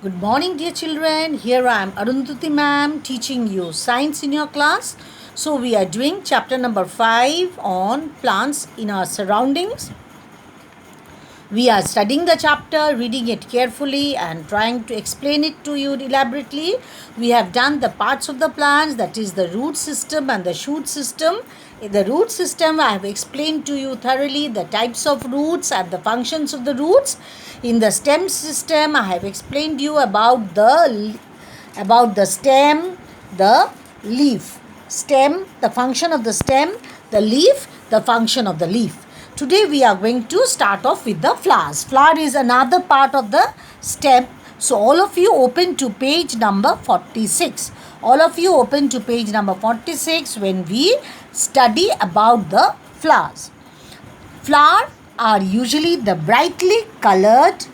Good morning, dear children. Here I am, Arundhati ma'am, teaching you science in your class. So, we are doing chapter number 5 on plants in our surroundings. We are studying the chapter, reading it carefully, and trying to explain it to you elaborately. We have done the parts of the plants, that is, the root system and the shoot system. In the root system, I have explained to you thoroughly the types of roots and the functions of the roots. In the stem system, I have explained you about the stem, the leaf. Stem, the function of the stem, the leaf, the function of the leaf. Today we are going to start off with the flowers. Flower is another part of the stem. So all of you open to page number 46. All of you open to page number 46 when we study about the flowers. Flowers are usually the brightly colored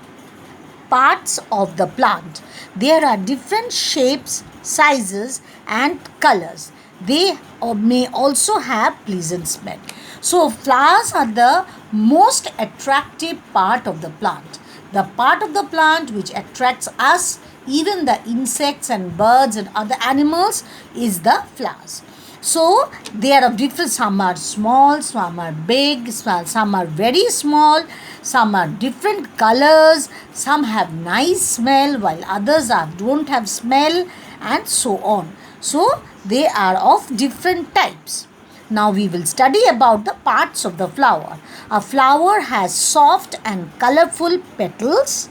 parts of the plant. There are different shapes, sizes and colors. They may also have pleasant smell. So flowers are the most attractive part of the plant. The part of the plant which attracts us, even the insects and birds and other animals, is the flowers. So they are of different, some are small, some are big, some are very small, some are different colors, some have nice smell while others don't have smell, and so on. So they are of different types. Now we will study about the parts of the flower. A flower has soft and colorful petals.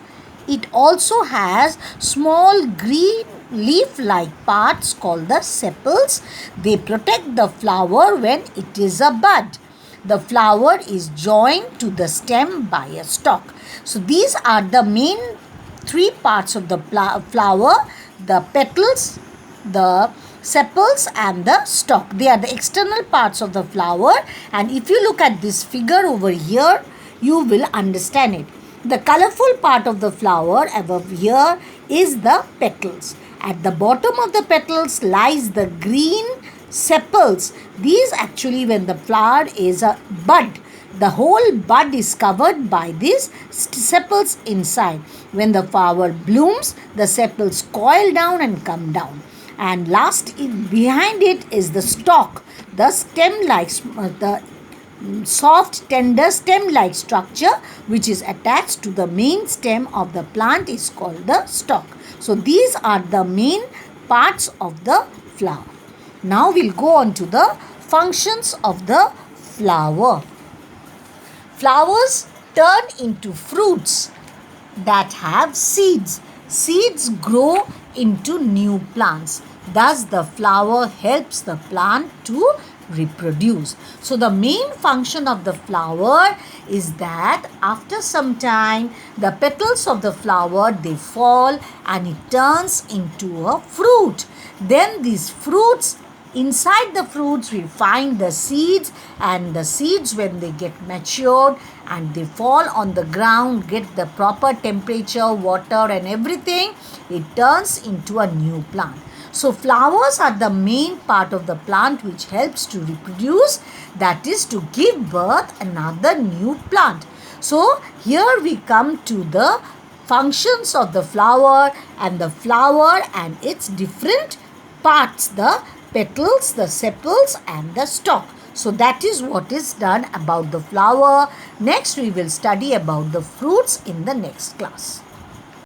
It also has small green leaf-like parts called the sepals. They protect the flower when it is a bud. The flower is joined to the stem by a stalk. So these are the main three parts of the flower: the petals, the sepals and the stalk. They are the external parts of the flower, and if you look at this figure over here, you will understand it. The colorful part of the flower above here is the petals. At the bottom of the petals lies the green sepals. These actually, when the flower is a bud, the whole bud is covered by these sepals inside. When the flower blooms, the sepals coil down and come down. And last, behind it is the stalk, the stem-like, the soft, tender stem-like structure which is attached to the main stem of the plant is called the stalk. So these are the main parts of the flower. Now we'll go on to the functions of the flower. Flowers turn into fruits that have seeds. Seeds grow into new plants. Thus, the flower helps the plant to reproduce. So, the main function of the flower is that after some time, the petals of the flower, they fall and it turns into a fruit. Then these fruits, inside the fruits we find the seeds, and the seeds, when they get matured and they fall on the ground, get the proper temperature, water and everything, it turns into a new plant. So flowers are the main part of the plant which helps to reproduce, that is to give birth another new plant. So here we come to the functions of the flower and its different parts, the petals, the sepals and the stalk. So that is what is done about the flower. Next we will study about the fruits in the next class.